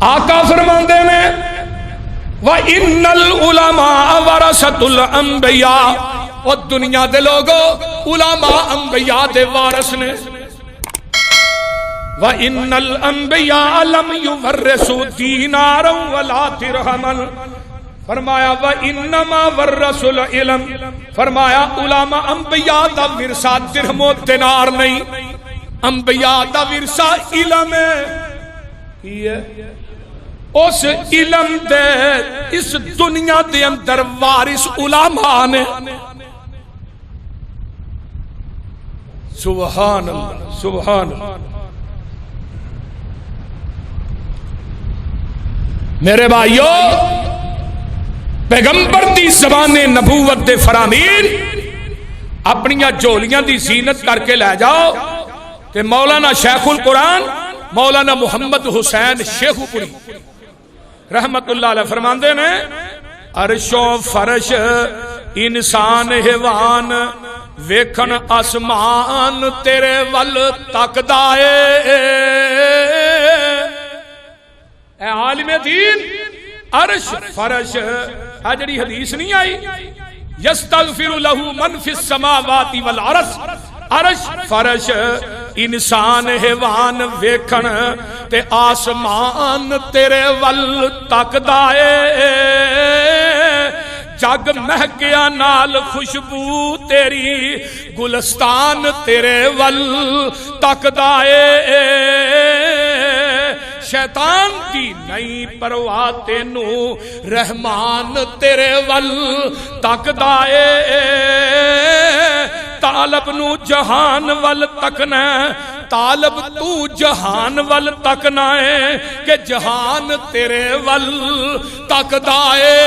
آقا فرماندے نے وَإِنَّ الْعُلَمَاءَ وَرَثَةُ الْأَنبِيَاءِ، اور دنیا دے لوگو علماء انبیاء دے وارث نے. وَإِنَّ الْأَنبِيَاءَ لَمْ يُوَرِّثُوا دِینَارًا وَلَا دِرْہَمًا، فرمایا وَإِنَّمَا وَرَّثُوا الْعِلْمَ، فرمایا علماء انبیاء دا ورثہ درہم و دینار نہیں، انبیاء دا ورثہ علم ہے. اس علم دے اس دنیا دے اندر وارث علماء نے. سبحان اللہ سبحان اللہ. میرے بھائیو، پیغمبر دی زبان نبوت دے فرامین اپنیاں جولیاں دی زینت کر کے لے جاؤ تے مولانا شیخ القرآن مولانا محمد حسین شیخ پوری رحمت اللہ علیہ فرماندے نے عرش و فرش انسان حیوان ویکھن آسمان تیرے ول تکدا اے عالم دین. عرش فرش جڑی حدیث نہیں آئی یستغفر لہ من فی السماوات والارض، عرش فرش انسان حیوان ویکھن تے آسمان تیرے ول تکدا اے. جگ مہکیا نال خوشبو تیری گلستان تیرے ول تکدا اے. شیطان دی نہیں پرواہ تینو رحمان تیرے ول تکدا اے. طالب نو جہان ول تکنا، طالب تو جہان ول تکنا ہے کہ جہان تیرے ول تکدا اے.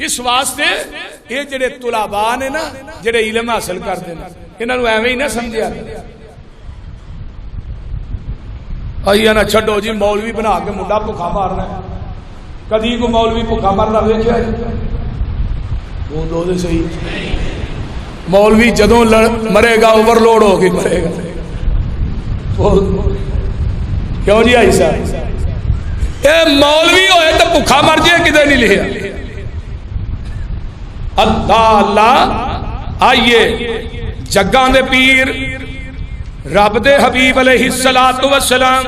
اس واسطے یہ جڑے طلباء نے نا جڑے علم حاصل کرتے ہیں انہاں نوں ایویں ہی نہ سمجھیا آئیے نہ چھڈو جی مولوی بنا کے منڈا بھکھا مارنا ہے. کدی کو مولوی بھکھا مرنا ویکھیا وہ دو دے صحیح. مولوی جدوں مرے گا اوور لوڈ ہو کے مرے گا. کیوں جی آئی صاحب اے مولوی ہوئے تو بھکھا مر جائے کدے نہیں لکھیا. اللہ اللہ. آئیے جگاں دے پیر رب دے حبیب علیہ السلام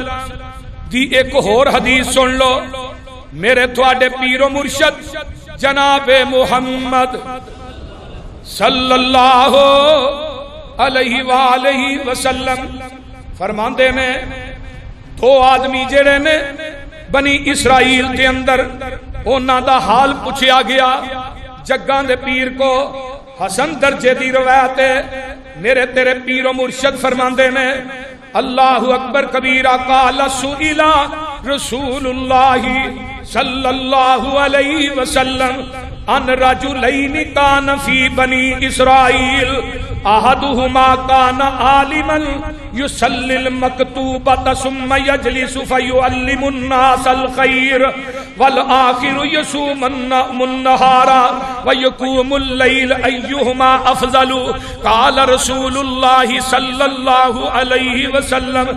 دی ایک اور حدیث سن لو. میرے تھوڑے پیر و مرشد جناب محمد صلی اللہ علیہ وآلہ وسلم فرماندے نے دو آدمی جڑے نے بنی اسرائیل دے اندر انہاں دا حال پوچھیا گیا. جگاں دے پیر کو حسن درجے دی روایت ہے. میرے تیرے پیر و مرشد فرماندے نے اللہ اکبر کبیرہ قال سئل رسول اللہ صلی اللہ علیہ وسلم ان رجلین کان فی بنی اسرائیل احدہما کان عالما یصلی المکتوبۃ ثم یجلس فیعلم الناس الخیر والآخر یصوم النہار ویقوم اللیل ایہما افضل. قال رسول اللہ صلی اللہ علیہ وسلم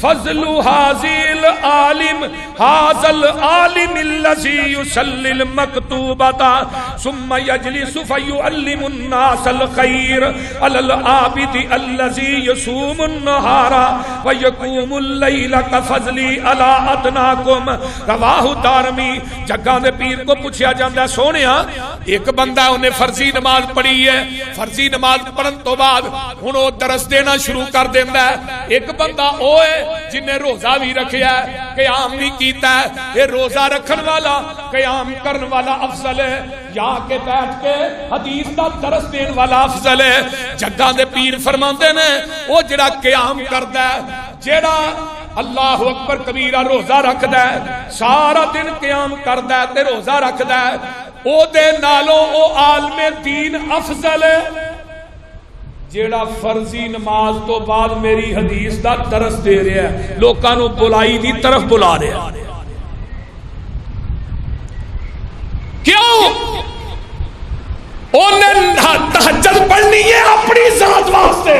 فضل هذا العالم الذي يصلي المكتوبة ثم يجلس فيعلم الناس الخير على العابد الذي يصوم النهار ويقوم الليل كفضلي على أدناكم. رواہ دارمی. جگاں دے پیر کو پوچھا جاندہ سونیا ایک بندہ انہیں فرضی نماز پڑھی ہے، فرضی نماز پڑھن تو بعد انہوں درس دینا شروع کر دیندہ ہے. ایک بندہ اوے جنہیں روزہ بھی رکھیا ہے قیام بھی کیتا ہے. یہ روزہ رکھن والا قیام کرن والا افضل ہے یا کہ بیٹھ کے حدیث دا درس دین والا افضل ہے؟ جگاں دے پیر فرماندے نے وہ جڑا قیام کردا ہے، جڑا اللہ اکبر کبیرہ روزہ رکھدا ہے، سارا دن قیام کردا ہے تے روزہ رکھدا ہے، او دے نالوں او عالم دین افضل ہے جیڑا فرضی نماز تو بعد میری حدیث دا درس دے رہا ہے، لوکاں نو بلائی دی طرف بلا رہا ہے. کیوں؟ انہیں تہجد پڑھنی ہے اپنی ذات واسطے،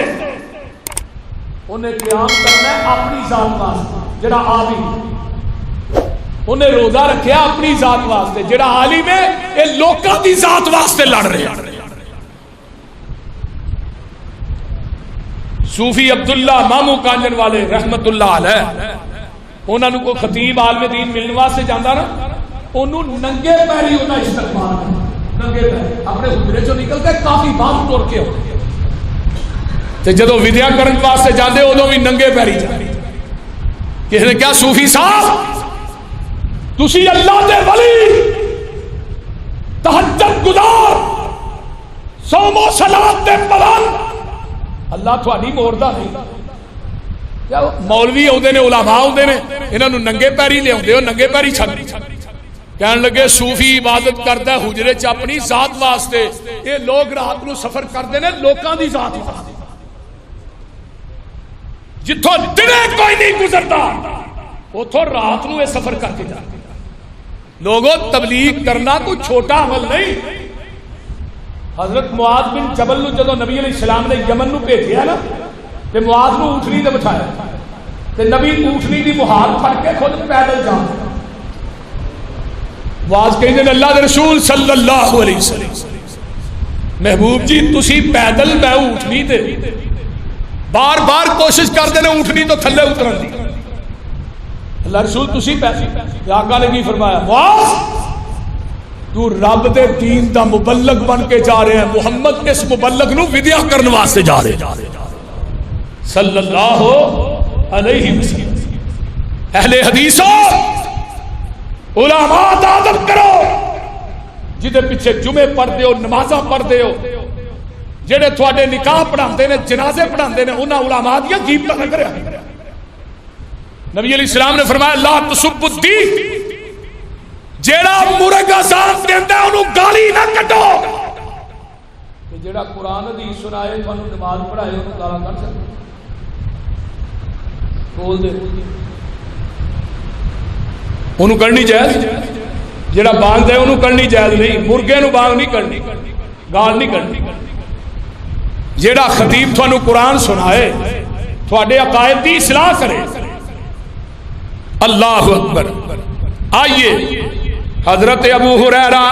انہیں قیام کرنا ہے اپنی ذات واسطے جڑا عالم، انہیں روزہ رکھیا اپنی ذات واسطے جڑا عالم ہے یہ لوکاں دی ذات واسطے لڑ رہے ہیں۔ صوفی عبداللہ مامو کانجن والے رحمت اللہ علیہ، انہوں نے کوئی خطیب عالم دین ملنے واسطے جانا نا، انہوں ننگے پیری انہوں نے استقبال کرنا، ننگے پیری اپنے حجرے چوں نکل کے کافی باہر ٹر کے ہوتے تے جدو ودیا کرن واسطے جاندے ادو بھی ننگے پیری جاندے۔ کسی نے کیا صوفی صاحب تسی اللہ دے ولی، تہجد گزار، صوم و صلات دے پابند، اللہ تھوڑی موڑدا نہیں۔ کیا مولوی آتے نے، علماء آتے نے، انہوں نے ننگے پیری لے آتے ہو، ننگے پیری چھڈ کہنے لگے صوفی عبادت کرتا ہے حجرے چ اپنی ذات واسطے، یہ لوگ رات نو سفر کرتے ہیں لوکاں دی ذات واسطے، جتوں دنے کوئی نہیں گزرتا اتوں رات نو یہ سفر کر کے جاتے۔ لوگوں تبلیغ کرنا کوئی چھوٹا عمل نہیں۔ حضرت معاذ بن جبل نو جدو نبی علیہ السلام نے یمن نو بھیجیا نا تے معاذ نو اونٹنی تے بٹھایا تے نبی اونٹنی دی مہار پھڑ کے خود پیدل جا۔ معاذ کہندے نے اللہ دے رسول صلی اللہ علیہ وسلم محبوب جی تسی پیدل میں اونٹنی تے بار بار کوشش کرتے ہیں اونٹنی تو تھلے اترن دی، اللہ رسول تسی پیدل۔ آقا نے کی فرمایا معاذ تو رب دے دین دا مبلغ بن کے جا رہے ہیں، محمد اس مبلغ نو ودیا کرن واسطے جا رہے ہیں صلی اللہ علیہ وسلم۔ اہل حدیثوں علماء دا ادب کرو، جدے پیچھے جمعے پڑھتے ہو، نمازاں پڑھتے ہو، جڑے تھوڑے نکاح پڑھاندے نے، جنازے پڑھاندے نے، انہاں علماء دیا غیبت نہ کریا۔ نبی علیہ السلام نے فرمایا لا تسبوا الدین، جیڑا مرغ اذان دیندا ہے انہوں گالی نہ کڈو، جیڑا قرآن حدیث سنائے تانوں نماز پڑھائے انہوں گالاں کڈ سکتے بول دے انہوں کرنی جائز، جیڑا بانگ دے انہوں کرنی جائز نہیں، مرغے نو بانگ نہیں کرنی، گال نہیں کرنی۔ جیڑا خطیب تھانوں قرآن سنائے تھوڑے عقائد دی اصلاح کرے، اللہ اکبر۔ آئیے حضرت ابو ہریرہ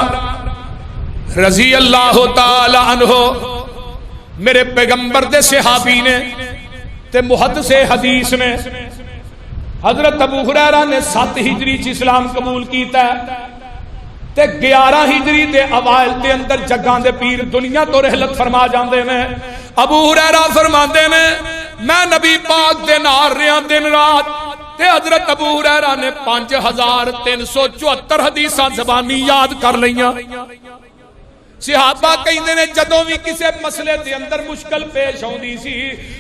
رضی اللہ تعالی عنہ میرے پیغمبر دے صحابی نے تے محدث حدیث نے، حضرت ابو ہریرہ نے 7 ہجری چ اسلام قبول کیتا ہے تے 11 ہجری دے اوائل دے اندر جگاں دے پیر دنیا تو رحلت فرما جاندے نے۔ ابو ہریرہ فرماندے نے میں نبی پاک دے نال رہیا دن رات تے حضرت ابو ہریرہ نے 5374 حدیثاں زبانی یاد کر لیاں۔ صحابہ کہندے نے جدوں بھی کسے مسئلے دے اندر مشکل پیش ہوندی سی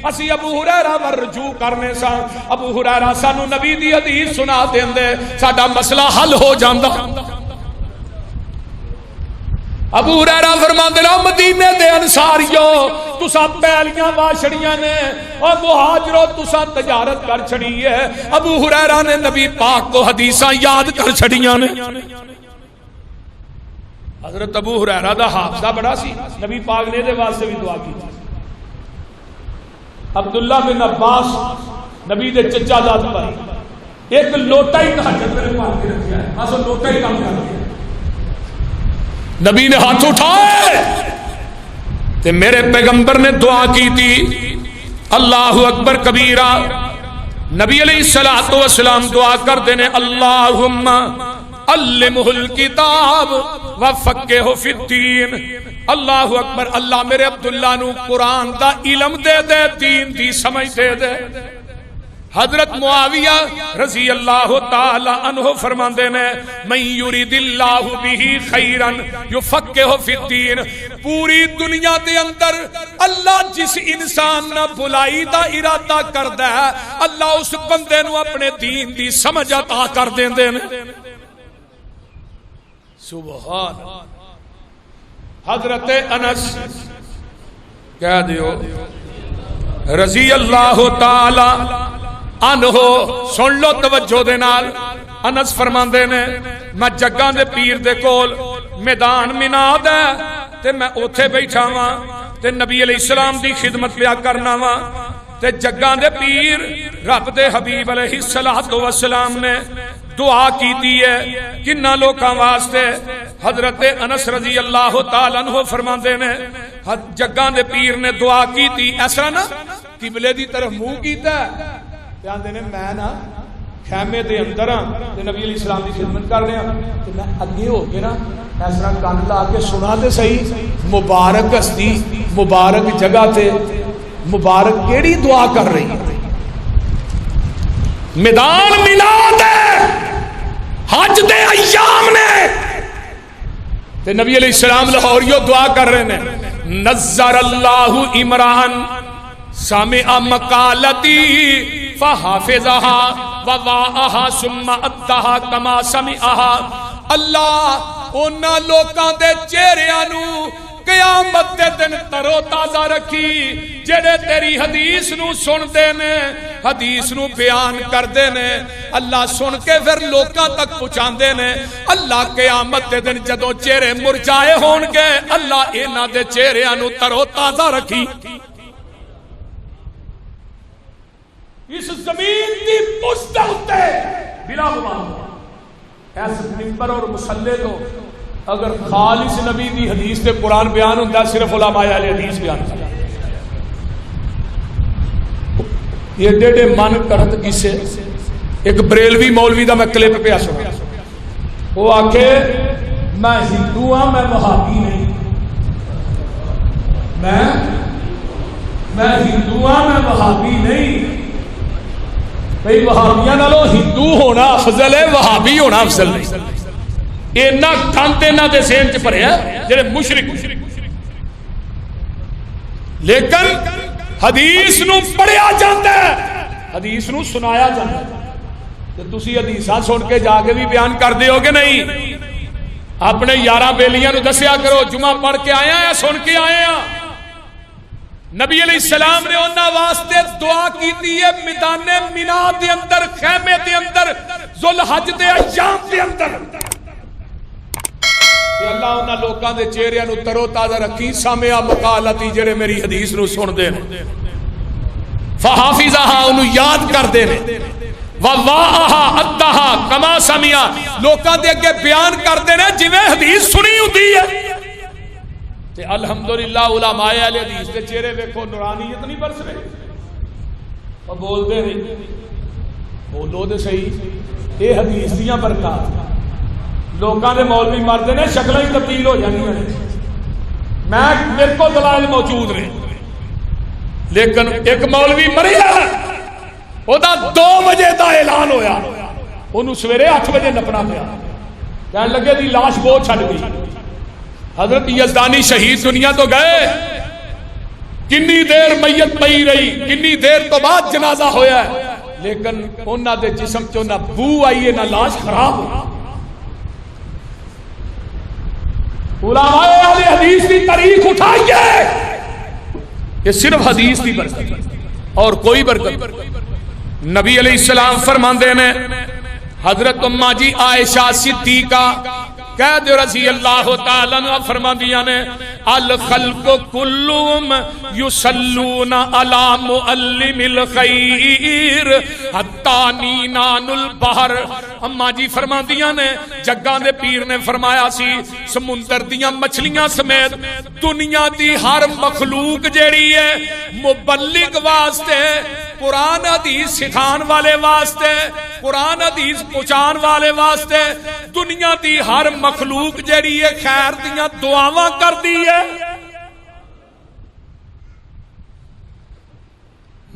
اسی ابو ہریرہ ور رجوع کرنے سا، ابو ہریرہ سانو نبی دی حدیث سنا دیندے، ساڈا مسئلہ حل ہو جاندا۔ ابو ہریرہ فرماندے نے مدینے دے انصاریو تساں پیلیاں وا چھڑیاں نے، او مہاجرو تساں تجارت کر چھڑی ہے۔ ابو ہریرہ نے نبی پاک کو حدیثاں یاد کر چھڑیاں نے۔ حضرت ابو ہریرہ دا حافظہ بڑا سی، نبی پاک نے دے واسطے بھی دعا کی۔ عبداللہ بن عباس نبی دے چچا داد بھائی ایک لوٹا ہی تہجد میں پاک کے رکھیا ہے، بس لوٹا ہی کام کر دیا۔ نبی نے ہاتھ اٹھائے تے میرے پیغمبر نے دعا کی تھی اللہ اکبر کبیرہ۔ نبی علیہ الصلوۃ والسلام دعا کر دینے اللہم علمہ الکتاب وفقہہ فی الدین۔ اللہ اکبر، اللہ میرے عبداللہ نو قرآن دا علم دے دے، دین دی سمجھ دے دے۔ حضرت معاویہ رضی اللہ تعالی عنہ فرماندے نے من یرید اللہ بہ خیرا یفقہہ فی الدین، پوری دنیا دے اندر اللہ جس انسان نہ بھلائی دا ارادہ کردا ہے اللہ اس بندے نو اپنے دین دی سمجھ عطا کر دیندے نے۔ سبحان حضرت انس کہہ دیو رضی اللہ تعالی عنہ، سن لو توجہ دے نال۔ انس فرماندے نے میں جگاں دے پیر دے کول میدان مناد ہے تے میں اوتھے بیٹھا واں تے نبی علیہ السلام دی خدمت پیا کرنا واں تے جگاں دے پیر رب دے حبیب علیہ الصلوۃ والسلام نے دعا کیتی ہے کنہ لوکاں واسطے. حضرت انس رضی اللہ تعالی عنہ فرماندے نے جگاں دے پیر نے دعا کیتی ایسا نا قبلے دی طرف منہ کیتا تے آندے نے میں نا خیمے دے اندر ہاں تے نبی علیہ السلام دی خدمت کر رہا تے میں اگے ہو کے نا اس طرح کان لا کے سنا تے صحیح مبارک ہستی مبارک جگہ تے مبارک کیڑی دعا کر رہی ہے. میدان میلاد حج دے ایام نے تے نبی علیہ السلام لاہوریو دعا کر رہے ہیں نظر اللہ عمران سامع مقالتی فحافظها وضاعها ثم ادها كما سمعها. اللہ انہاں لوکاں دے چہریاں نو قیامت دے دن ترو تازہ رکھی جڑے تیری حدیث نو سن دے نے حدیث نو بیان کر دے نے. اللہ سن کے پھر لوکاں تک پہنچان دے نے. اللہ قیامت دے دن جدوں چہرے مرجھائے ہون گے اللہ انہاں دے چہریاں نو ترو تازہ رکھی. اس زمین کی پشت اتے بلا گمان ایسے منبر اور مصلے تو اگر خالص نبی دی حدیث تے قرآن بیان ہوتا صرف علماء اہل حدیث بیان ہوتا. یہ ڈیڑے من کرت کسے ایک بریلوی مولوی دا میں کلپ پہ سنا وہ آکھے میں ہندو ہاں میں وہابی نہیں میں ہندو ہاں میں وہابی نہیں. بھئی وہابیاں نالوں ہندو ہونا افضل ہے وہابی ہونا افضل نہیں. اینا گھنٹ اینا دے ذہن چ بھریا جڑے مشرک لیکن حدیث نو پڑھیا جاندا ہے حدیث نو سنایا جاندا ہے. تے تسی حدیثاں سن کے جا کے بھی بیان کر دیو گے نہیں. اپنے یاراں بیلیاں نو دسیا کرو جمعہ پڑھ کے آئے ہیں یا سن کے آئے ہیں. نبی علیہ السلام نے انہاں واسطے دعا کیتی ہے میدان مینا دے اندر خیمے دے اندر ذوالحج دے ایام دے اندر کہ اللہ انہاں لوکاں دے چہریاں نو ترو تازہ رکھی سامع مقالتی جڑے میری حدیث نو سن دے نے فحافظها انہوں یاد کر دے نے وواہا ادہا کما سمیا لوکاں دے اگے بیان کر دے نے جویں حدیث سنی ہوندی ہے. تے الحمدللہ علماء اہل حدیث دے چہرے ویکھو نورانیت نہیں برس رہے اور بول دے نہیں بولو دے صحیح یہ حدیث دیاں برکات لوکاں دے مولوی مردے نے شکلیں ہی تبدیل ہو جانی ہیں. میں میرے کو دلائل موجود نے لیکن ایک مولوی مریا او دا 2 بجے دا اعلان ہویا انہوں سویرے 8 بجے نپنا پیا کہنے لگے دی لاش بہت چھڑ گئی. حضرت یزدانی شہید دنیا تو گئے کنی دیر میت پئی رہی کنی دیر تو بعد جنازہ ہویا ہے لیکن انہاں دے جسم چوں نہ بو آئی ہے نہ لاش خراب ہوئی. علماء اہل حدیث کی تاریخ اٹھائیے یہ صرف حدیث کی برکت اور کوئی برکت. نبی علیہ السلام فرماندے نے حضرت اماں جی عائشہ صدیقہ کہہ دے رضی اللہ تعالیٰ عنہ فرماندیاں نے الخلق کلهم یصلون علی معلم الخیر حتی نینان البحر. اماں جی فرماندیاں نے جگاں دے پیر نے فرمایا سی سمندر دیاں مچھلیاں سمیت دنیا دی ہر مخلوق جیڑی ہے مبلغ واسطے قرآن حدیث سکھان والے واسطے قرآن حدیث پہنچان والے واسطے دنیا دی ہر مخلوق جیڑی ہے خیر دیاں دعاواں کر دی ہے.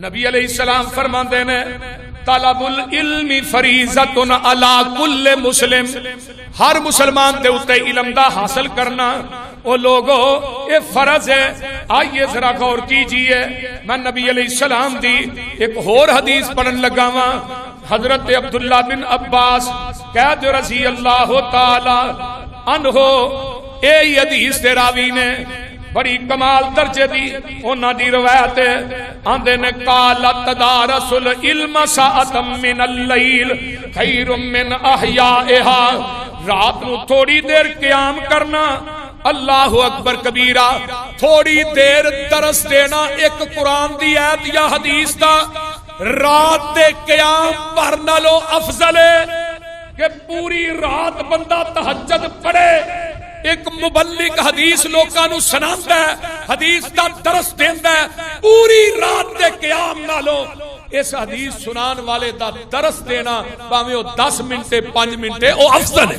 نبی علیہ السلام فرماندے نے طلب العلم فریضۃ علی کل مسلم ہر مسلمان دے اتے علم دا حاصل کرنا او لوگو اے فرض ہے. آئیے ذرا غور کیجئے میں نبی علیہ السلام دی ایک اور حدیث پڑھن لگا ہاں. حضرت عبداللہ بن عباس کہہ دے رضی اللہ تعالی عنہ اے حدیث دے راوی نے بڑی کمال درجے دی انہاں دی روایت ہے آندے نے قال تدارس العلم ساعۃ من اللیل خیر من احیائها رات نو تھوڑی دیر قیام کرنا اللہ اکبر کبیرہ. تھوڑی دیر درس دینا ایک قرآن دی آیت یا حدیث دا رات دے قیام پر نالو افضل ہے کہ پوری رات بندہ تہجد پڑھے. ایک مبلغ حدیث لوکاں نو سناندا ہے, حدیث دا درس دیندا ہے, پوری رات دے قیام نالو اس حدیث سنان والے دا درس دینا پاویں او 10 منٹ 5 منٹ او افضل ہے.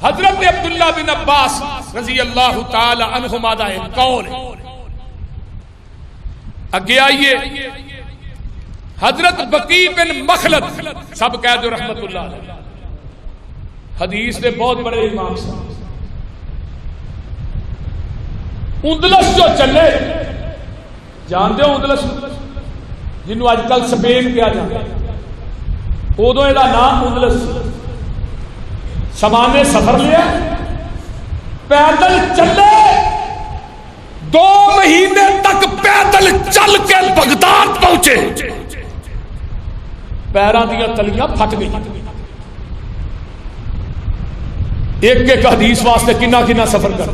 حضرت عبداللہ بن عباس رضی اللہ تعالی عنہما دا ایک قول ہے. اگے آئیے حضرت بقی بن مخلد سب کہہ دو رحمت اللہ علیہ, حدیث دے بہت بڑے امام صاحب. اندلس جو چلے جانتے ہو, اندلس جنہوں آج کل سپین کیا جاتا ہے, ادو یہ نام اندلس. سامان سفر لیا, پیدل چلے, 2 مہینے تک پیدل چل کے بغداد پہنچے, پیراں دیا تلیاں پھٹ گئی. ایک ایک حدیث واسطے کنا کنا سفر کر.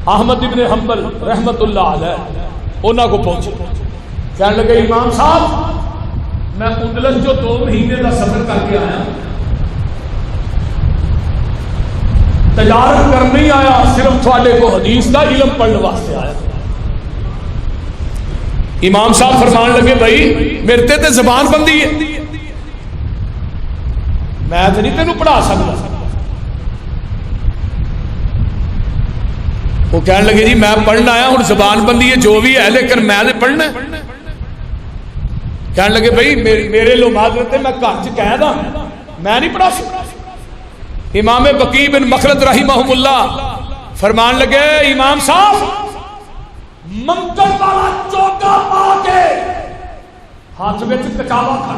احمد ابن حنبل رحمت اللہ علیہ انہاں کو پہنچے, کہنے لگے امام صاحب میں اندلس جو 2 مہینے کا سفر کر کے آیا, تجارت کر نہیں آیا, صرف تھوڑے کو حدیث کا علم پڑھنے واسطے آیا. امام صاحب فرمان لگے بھائی میرے تے زبان بندی ہے, میں تو نہیں تینوں پڑھا سکتا. وہ کہنے لگے جی میں پڑھنا آیا ہوں, زبان بندی ہے جو بھی ہے لیکن میں نے پڑھنا ہے. کہنے لگے بھائی میرے لو معذرت ہے, میں گھر چ کہہ دا میں نہیں پڑھا سکتا. امام بقی بن مخلد رحمہ اللہ فرمان لگے امام صاحب منگل والا چوکا پا کے ہاتھ میں کچاوا کھا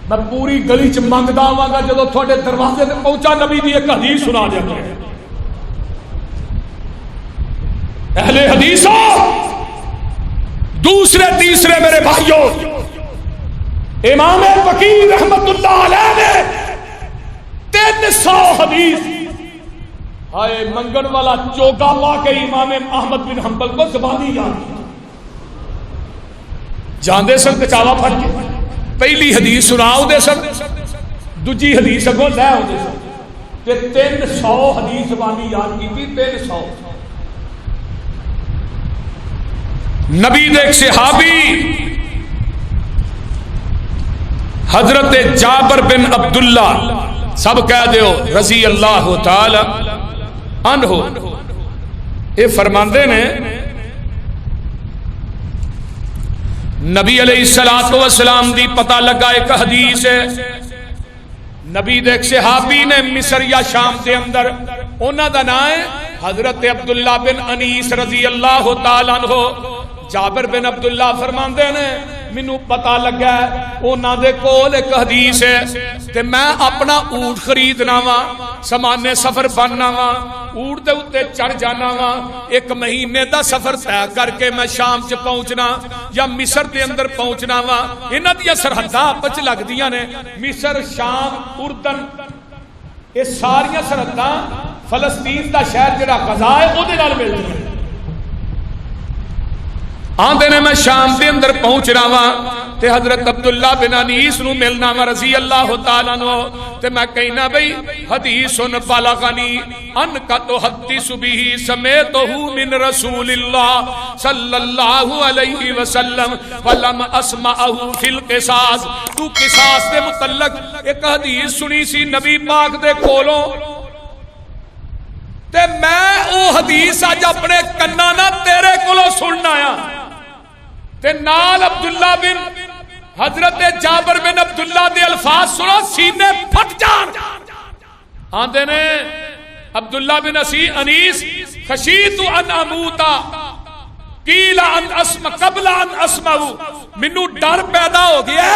میں پوری گلی چ منگدا آواں گا, جدو تھوڑے دروازے تے پہنچا نبی دی ایک حدیث سنا دیا کرے. اہل حدیثوں, دوسرے تیسرے میرے بھائیوں, امام بقی رحمت اللہ علیہ نے 300 حدیث ہائے منگن والا چوکا پا کے امام احمد بن حنبل کو زبانی یاد کیا. جاندے سن کچاوا پھٹ کے پہلی حدیث سناؤ دے سن, دوجی حدیث اگوں لے آؤ دے سن, تے 300 حدیث زبانی یاد کی تھی. 300 نبی دے ایک صحابی حضرت جابر بن عبداللہ سب کہہ دیو رضی اللہ تعالی عنہ, یہ فرماندے نے نبی علیہ الصلوۃ والسلام دی پتہ لگا ایک حدیث ہے. نبی دے ایک صحابی نے مصر یا شام دے اندر, انہاں دا نام ہے حضرت عبداللہ بن انیس رضی اللہ تعالی عنہ. جابر بن عبداللہ فرماندے نے مینوں پتہ لگا انہاں دے کول ایک حدیث ہے تے میں اپنا اونٹ خریدنا وا, سامان سفر بننا وا, اونٹ دے اوتے چڑھ جانا وا, 1 مہینے دا سفر طے کر کے میں شام چ پہنچنا یا مصر دے اندر پہنچنا وا. انہاں دی سرحداں آپس لگدیاں نے, مصر شام اردن, یہ ساری سرحداں فلسطین دا شہر جڑا غزہ ہے او دے نال ملدیاں نے. آندے نے میں شام دے اندر پہنچنا وا تے حضرت عبداللہ بن انیس نو ملنا وا رضی اللہ تعالیٰ عنہ, تے میں کہنا بھئی حدیث بلغنی ان کا تحدث به سمیتہ من رسول اللہ صلی اللہ علیہ وسلم ولم اسمعہ فی القصاص. تو قصاص دے متعلق ایک حدیث سنی سی نبی پاک دے کولوں, تے میں او حدیث اج اپنے کنا نہ تیرے کولوں سننا آیا. تے نال عبداللہ بن حضرت جابر بن عبداللہ دے الفاظ سنو سینے پھٹ جان. آندے نے عبداللہ بن انیس خشیت ان اموتا قیل ان اسمع قبل ان اسمع, منو ڈر پیدا ہو گیا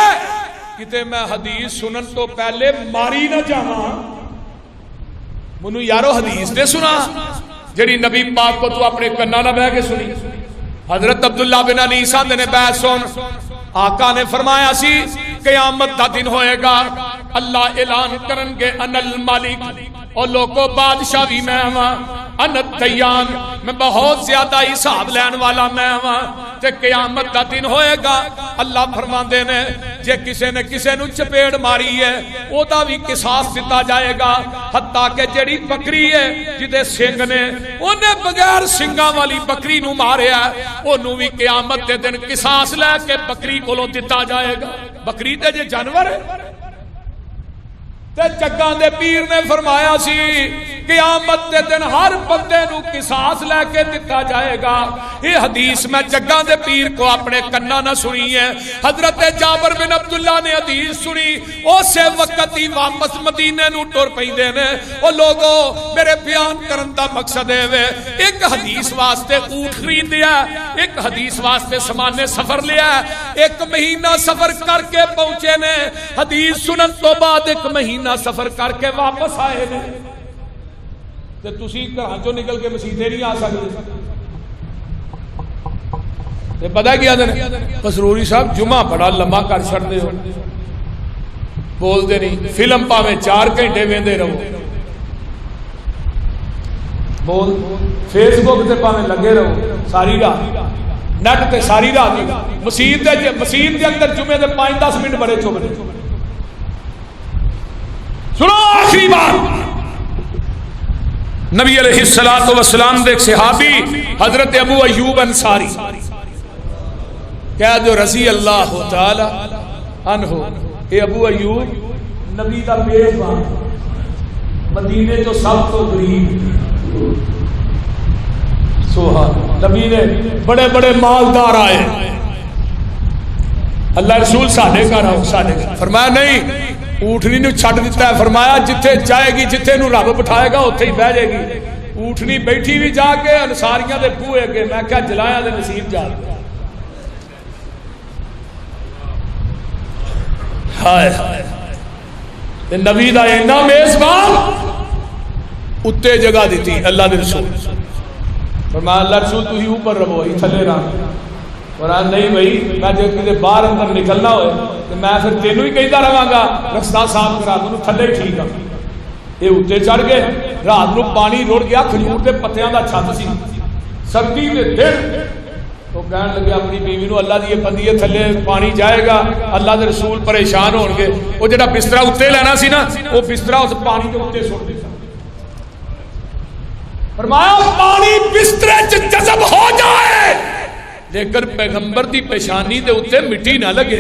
کتے میں حدیث سنن تو پہلے ماری نہ جاواں. منو یارو حدیث دے سنا جڑی نبی پاک کو تو اپنے کنا نہ بہ کے سنی. حضرت عبداللہ بن انیس نے بیعت سن, آقا نے فرمایا سی قیامت دا دن ہوئے گا اللہ اعلان کرن گے ان الملک، اور لوگوں بادشاہ بھی میں ہاں، ان الدیان میں بہت زیادہ حساب لین والا میں ہاں، تے قیامت دا دن ہوئے گا اللہ فرماندے نے جے کسے نے کسے نو چپیڑ ماری ہے او دا بھی قصاص دتا جائے گا، حتیٰ کہ جڑی بکری ہے جدے سنگ نے اونے بغیر سنگاں والی بکری نو ماریا اونوں بھی قیامت دے دن قصاص لے کے بکری کولوں دتا جائے گا۔ بکری تے جے جانور ہے تے جگاں دے پیر نے فرمایا سی قیامت دے دن ہر بندے نو قصاص لے کے دتا جائے گا۔ یہ حدیث میں جگاں دے پیر کو اپنے کنا نہ سنی ہے، حضرت جابر بن عبداللہ نے حدیث سنی، اسے وقت ہی واپس مدینے نو ٹر پیندے نے۔ او لوگو میرے بیان کرن دا مقصد ہے ایک حدیث واسطے اونٹ خرید لیا، ایک حدیث واسطے سامان سفر لیا، ایک مہینہ سفر کر کے پہنچے نے، حدیث سنن تو بعد ایک مہینہ سفر کر کے واپس آئے نے، تے تسی گھراں چوں نکل کے مسیتے نہیں آ سکتے۔ تے پتہ کیا دن قصروری صاحب جمعہ بڑا لمبا کر چھڑدے ہو، بول دے نہیں، فلم پاویں 4 گھنٹے ویندے رہو، بول فیس بک تے پاویں لگے رہو ساری رات، نیٹ تے ساری رات، مسجد دے اندر جمعے دے 5-10 منٹ بڑے چپ رہے۔ سنو آخری بات، نبی علیہ الصلوۃ والسلام دے ایک صحابی حضرت ابو ایوب انصاری کہہ دو رضی اللہ تعالی عنہ، اے ابو ایوب نبی دا میزبان، مدینے تو سب تو غریب، سبحان، نبی نے بڑے بڑے مالدار آئے، اللہ رسول ساڈے گھر آؤ، ساڈے گھر، فرمایا نہیں، اونٹنی نو چھڈ دیتا ہے، فرمایا جتھے جائے گی جتھے نو رب بٹھائے گا اتھے ہی بہ جائے گی۔ اونٹنی بیٹھی بھی جا کے انصاریاں دے بوئے کے، میں کہا جلایاں دے نصیب جا کے، ہائے ہائے، نبی دا اینا میزبان اتے جگہ دیتی اللہ دے رسول، فرمایا اللہ رسول تو ہی اوپر رہو، ہی تھلے رہا، اور نہیں بھائی میں جب کسی باہر اندر نکلنا ہوئے تو میں پھر تینوں ہی کہتا رہا گا رستہ صاف کرا دوں، تھلے ٹھیک ہے۔ یہ اتنے چڑھ گئے، رات نو پانی رڑ گیا، کھجور کے پتیاں دا چھت سی، سردی دے دن، تو کہنے لگے اپنی بیوی نو اللہ دی بندی ہے تھلے پانی جائے گا، اللہ دے رسول پریشان ہون گے، وہ جڑا بسترا اتنے لینا سی نا وہ بسترا اس پانی کے اتنے سٹ دیتا، فرمایا پانی بسترے چ جذب ہو جائے لیکن پیغمبر دی پیشانی دے اتنے مٹی نہ لگے۔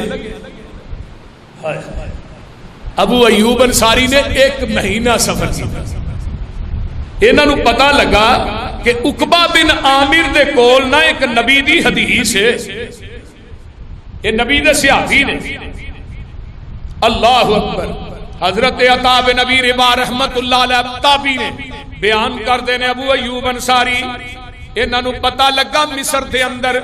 ابو ایوب انصاری نے 1 مہینہ سفر کیا، انہاں نو پتہ لگا کہ عقبہ بن عامر دے کول نہ ایک نبی دی حدیث ہے، یہ نبی دے صحابی نے، اللہ اکبر، حضرت عطا بن نبی ربا رحمت اللہ علیہ تابعی نے بیان کر دینے ابو ایوب انصاری، انہاں نو پتہ لگا مصر دے اندر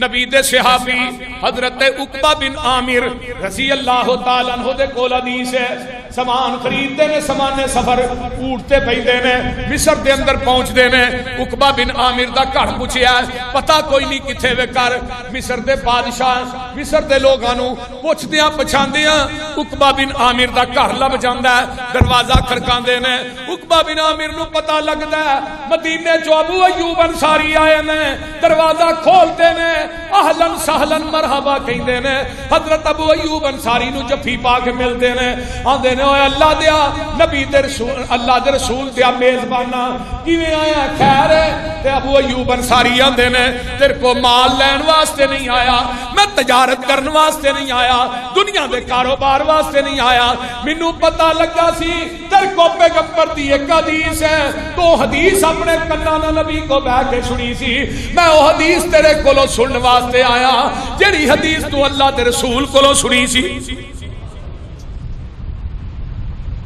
نبی دے صحابی حضرت عقبہ بن عامر رضی اللہ تعالیٰ عنہ دے کول حدیث ہے، سامان خریدتے نے، سامان سفر اٹھتے پیندے نے، مصر دے اندر پہنچ دے نے، عقبہ بن عامر دا گھر پوچھیا ہے، پتہ کوئی نہیں کتھے وے کر، مصر دے بادشاہ مصر دے لوگاں نو پوچھدیاں پچھاندیاں عقبہ بن عامر دا گھر لب جاندا ہے، دروازہ کھڑکاندے نے، عقبہ بن عامر نو پتہ لگدا ہے مدینے چوں ابو ایوب انصاری آئے نے، دروازہ کھولتے نے، اہلن سہلن مرحبا کہندے نے، حضرت ابو ایوب انصاری نو جفی پا کے ملتے نے، آندے نے اوے اللہ دیا نبی دے رسول، اللہ دے رسول دیا میزبانہ کیویں آیا خیر ہے؟ تے ابو ایوب انصاری آندے نے تیرے کو مال لین واسطے نہیں آیا، میں تجارت کرن واسطے نہیں آیا، دنیا دے کاروبار واسطے نہیں آیا، مینوں پتہ لگا سی تیرے کو پیغمبر دی ایک حدیث ہے، تو حدیث اپنے کنا نال نبی کو بیٹھ کے سنی سی، میں وہ حدیث تیرے کولوں سنن واسطے آیا جڑی حدیث تو اللہ دے رسول کولوں سنی سی۔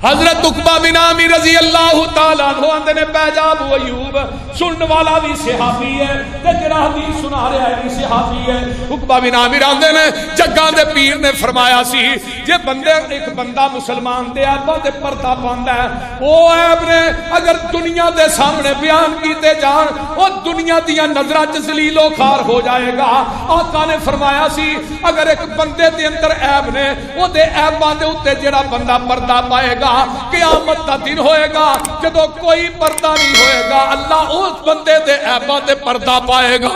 حضرت عقبہ بن عامر رضی اللہ تعالیٰ عنہ آندے نے پہجا ابو ایوب سنن والا بھی صحابی ہے تے جڑا حدیث سنا رہا ہے بھی صحابی ہے. عقبہ بن عامر آندے نے جگاں دے پیر نے فرمایا سی جے بندے ایک بندہ مسلمان دے عیباں تے پردہ پاندا ہے او عیب نے اگر دنیا دے سامنے بیان کیتے جان او دنیا دیاں نظراں وچ ذلیل و خوار ہو جائے گا. آقا نے فرمایا سی اگر ایک بندے دے اندر عیب نے او دے عیباں دے اوتے جڑا بندہ پردہ پائے گا قیامت کا دن ہوئے گا جدو کوئی پردہ نہیں ہوئے گا اللہ اس بندے دے عیباں تے پردہ پائے گا.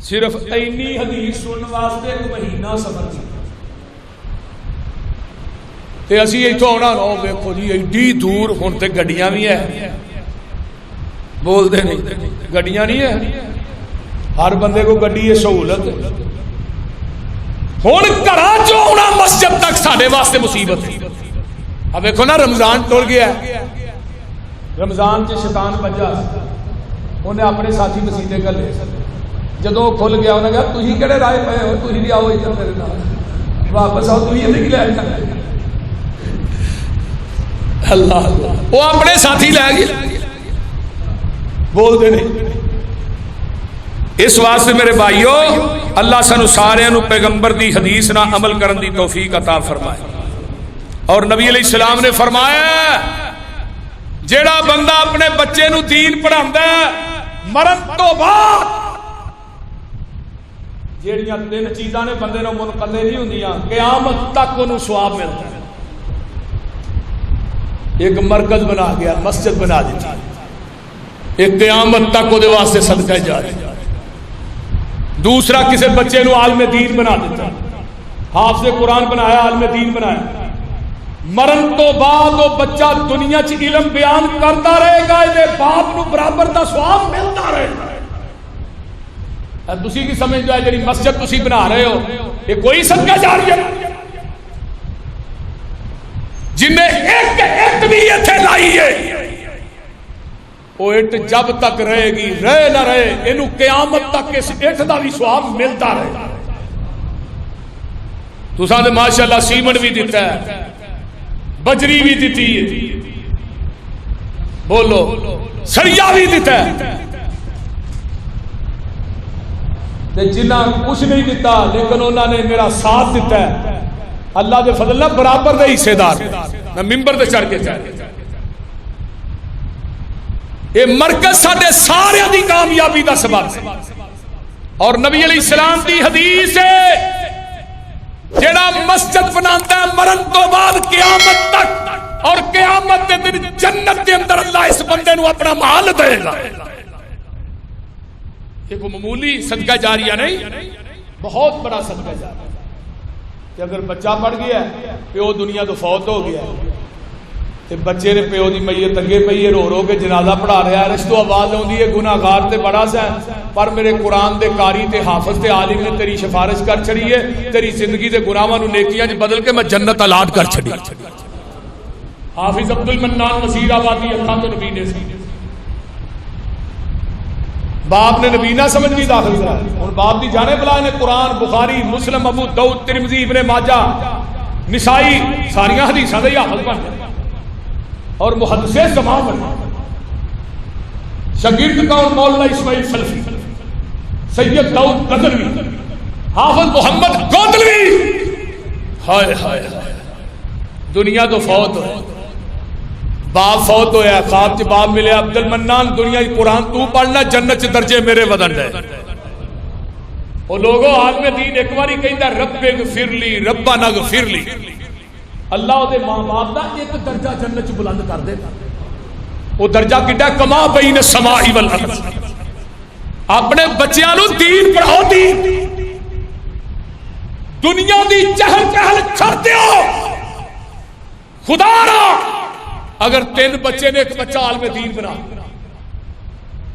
صرف اینی حدیث سنن واسطے ایک مہینہ صبر کی تے اسی ایتھوں آنا نو ویکھو جی ایڈی دور ہن تے گڈیاں بھی ہے بول دے نہیں گڈیاں نہیں ہے ہر بندے کو گڈی ہے سہولت ہوں گھر چ آنا مسجد تک سارے واسطے مصیبت ہے. اب دیکھو نا رمضان ٹر گیا رمضان چ شیطان بجا انہیں اپنے ساتھی مسیطے کر لے جدو کھل گیا انہیں کہا تھی کہڑے رائے پے ہو تھی بھی آؤ ادھر میرے نال واپس آؤ تھی یہ لے اللہ وہ اپنے ساتھی لے گئے بول دے نہیں. اس واسطے میرے بھائیو اللہ سانو سارے نو پیغمبر دی حدیث نہ عمل کرن دی توفیق عطا فرمائے. اور نبی علیہ السلام نے فرمایا جیڑا بندہ اپنے بچے نو دین پڑھاندا ہے مرن تو بعد جیڑیاں تین چیزاں نے بندے نو منقطع نہیں ہوندیاں قیامت تک انہوں ثواب ملتا ہے. ایک مرکز بنا گیا مسجد بنا دیتی ایک قیامت تک وہ واسطے صدقہ جاری. دوسرا کسی بچے نو عالم دین بنا دیتا حافظ قرآن بنایا عالم دین بنایا مرن تو بعد وہ بچہ دنیا چ علم بیان کرتا رہے گا یہ باپ نو برابر دا ثواب ملتا رہے گا. تسی کی سمجھ جائے جڑی مسجد تسی بنا رہے ہو یہ کوئی صدقہ جاری ہے جن نے ایک بھی ایتھے لائی ہے وہ اٹ جب تک رہے گی رہے نہ رہے اینو قیامت تک اس اٹ دا بھی ثواب ملتا رہے. تساں تے ماشاءاللہ سیمنٹ بھی دیتا ہے بجری بھی دیتی ہے بولو سریا بھی دیتا ہے تے جنہاں کچھ نہیں دیتا لیکن انہوں نے میرا ساتھ دیتا ہے اللہ دے فضل نہ برابر دے حصے دار میں ممبر تے چڑھ کے چاہتا یہ مرکز ساڈے سارے دی کامیابی دا سبب ہے. اور نبی علیہ السلام دی حدیث ہے جڑا مسجد بناتا ہے مرن تو بعد قیامت تک اور قیامت دے دن جنت دے اندر اللہ اس بندے نو اپنا محل دے گا. یہ کوئی معمولی صدقہ جاریہ نہیں بہت بڑا صدقہ جاریہ کہ اگر بچہ پڑھ گیا پیو دنیا تو فوت ہو گیا تے بچے نے پیو دی میت اگے پئی ہے رو رو کے جنازہ پڑھا رہا ہے رشتو آواز آندی ہے گناہگار تے بڑا سا پر میرے قرآن دے قاری تے حافظ تے عالم نے تیری سفارش کر چھڑی ہے تیری زندگی دے گناہاں نو نیکیاں وچ بدل کے میں جنت الاٹ کر چھڑی. حافظ عبد المنان نصیر آبادی اکھاں تو نبی نے سی باپ نے نبی نہ سمجھ نہیں داخل کرا اور باپ دی جانے بلا نے قرآن بخاری مسلم ابو داؤد ترمذی ابن ماجہ نسائی ساریاں حدیثاں دے حافظ بن گئے اور محدث زمان بنے. شاگرد کون مولانا اسماعیل سلفی سید داؤد غزنوی حافظ محمد گوندلوی ہائے ہائے دنیا تو فوت ہو باپ فوت ہویا خواب چ باپ ملے عبد المنان دنیا کی قرآن تو پڑھنا جنت چ درجے میرے ودن ہے. وہ لوگوں عالم دین ایک باری کہندا رب اغفر لی ربنا اغفر لی اللہ دے ماں باپ دا ایک درجہ جنت چ بلند کر دے. وہ درجہ کڈا کما بین السماء والارض. اپنے بچیاں نو دین پڑھاؤ دین دنیا دی چہل پہل چھڑ دیو خدا را. اگر 3 بچے نے ایک بچہ عالم دین بنا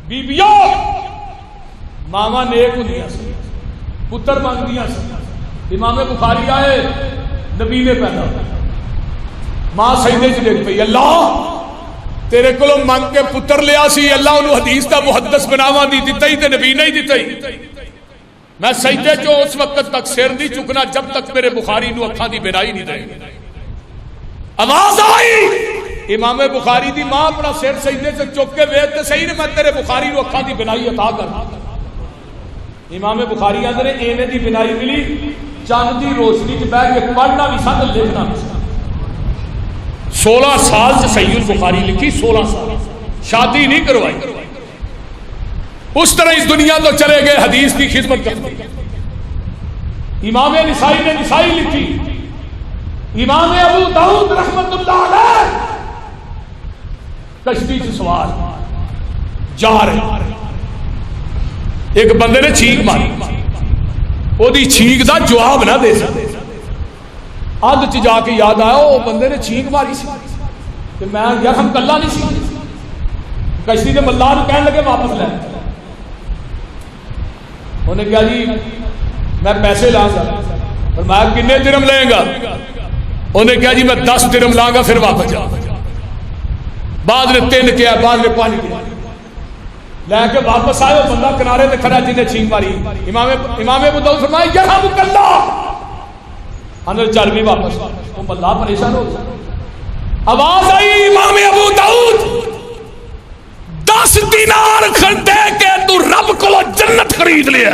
بیبیوں ماما نیک ہوندیاں سی پتر مانگدیاں سی. امام بخاری آئے نبی نے پیدا ماں سجدے چ ڈگ پئی اللہ تیرے کولوں منگ کے پتر لیا سی اللہ انہوں حدیث دا محدث بناواں دی دتا ہی تے نبی نہیں دتا ہی. میں سجدے چ اس وقت تک سر نہیں چکنا جب تک میرے بخاری نو اکھاں دی بینائی نہیں دے. آواز آئی، امام بخاری دی ماں اپنا سر سجدے سے چک کے ویکھ تے صحیح نے میں تیرے بخاری نو اکھاں دی بنائی عطا کر. امام بخاری آدھے ایویں دی بنائی ملی چاند دی روشنی چ بیٹھ کے پڑھنا بھی سن لکھنا بھی سن. 16 سال سے صحیح البخاری لکھی، 16 سال شادی نہیں کروائی. اس طرح اس دنیا تو چلے گئے حدیث کی خدمت کرتے. امام نسائی نے نسائی لکھی، امام ابو داؤد رحمت اللہ علیہ کشتی سے سوار جا رہے، ایک بندے نے چھینک ماری، وہ دی چھینک دا جواب نہ دے سکتے. اد چ جا کے یاد آیا وہ بندے نے چھینک ماری سی کہ میں یار ہم کلا نہیں سی. کشتی کے ملا نو کہنے لگے واپس لے. انہیں کہا جی میں پیسے لاں گا. فرمایا کنے درہم لیں گا؟ انہیں کہا جی میں 10 درہم لاں گا پھر واپس جا. بعد نے 3 کیا، بعد نے 5 کیا، لے کے واپس آئے. وہ بندہ کنارے تے کھڑا جنہیں چھینک ماری. امام ابو داؤد فرمایا یرحمک اللہ، اندر چل بھی واپس. وہ بندہ پریشان ہو گیا. آواز آئی امام ابو داؤد 10 دینار دے کے تو رب کو جنت خرید لیا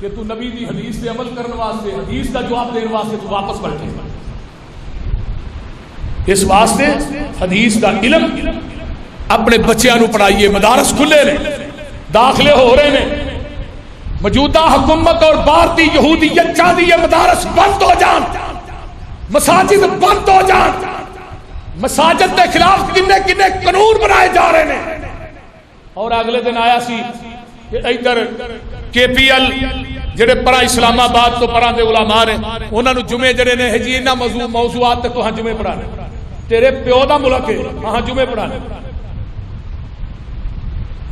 کہ تو نبی دی حدیث پہ عمل کرنے واسطے، حدیث کا جواب دینے واسطے تو واپس پلٹے. اس واسطے حدیث کا علم اپنے بچیاں نو پڑھائیے. مدارس کھلے نے، داخلے ہو رہے ہیں. موجودہ حکومت اور بھارتی یہودیت چاہتی ہے مدارس بند ہو جان، مساجد بند ہو جان. مساجد کے خلاف کنے کنے قانون بنائے جا رہے ہیں. اور اگلے دن آیا سی کہ ادھر کے پی ایل جڑے پرا اسلام آباد تو پرا دے علماء نے، انہاں نو جمعے جڑے نے جی انہاں موضوعات تے تو ہاں جمعے پڑھانے. تیرے پیو دا ملک ہے، ہاں جمعے پڑھانے.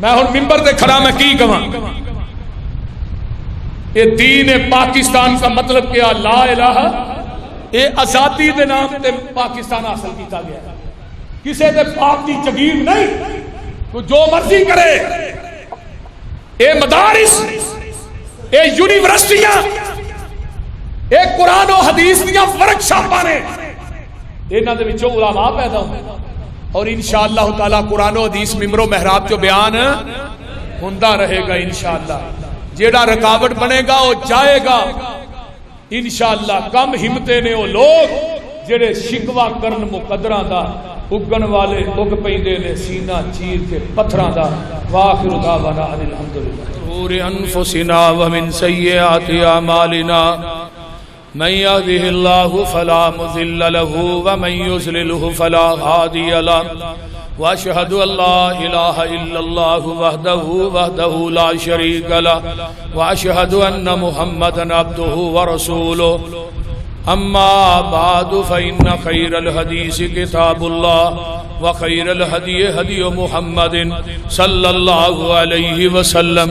میں ہن ممبر تے کھڑا میں کی کہاں؟ یہ دین پاکستان کا مطلب کیا؟ لا الہ، یہ آزادی دے نام تے پاکستان حاصل کیتا گیا. کسے دے باپ دی جگیر نہیں، تو جو مرضی کرے. اے مدارس، اے یونیورسٹیاں، اے قرآن و حدیث دیاں ورکشاپاں نے، انہاں دے وچوں علماء پیدا ہوندے. اور انشاءاللہ تعالی قرآن و حدیث ممبر و محراب جو بیان ہوندا رہے گا. انشاءاللہ جیڑا رکاوٹ بنے گا وہ جائے گا انشاءاللہ. کم ہمتے نے وہ لوگ جڑے شکوا کرن مقدراں دا، اگن والے اگ پیندے نے سینہ چیر کے پتھراں دا. واخر دعوانا ان الحمدللہ. شرور انفسنا ومن سیئات اعمالنا من يهده الله فلا مضل له ومن يضلل فلا هادي له واشهد ان لا اله الا الله وحده لا شريك له واشهد ان محمدا عبده ورسوله. اما بعد فان خير الحديث كتاب الله وخير الهدي هدي محمد صلى الله عليه وسلم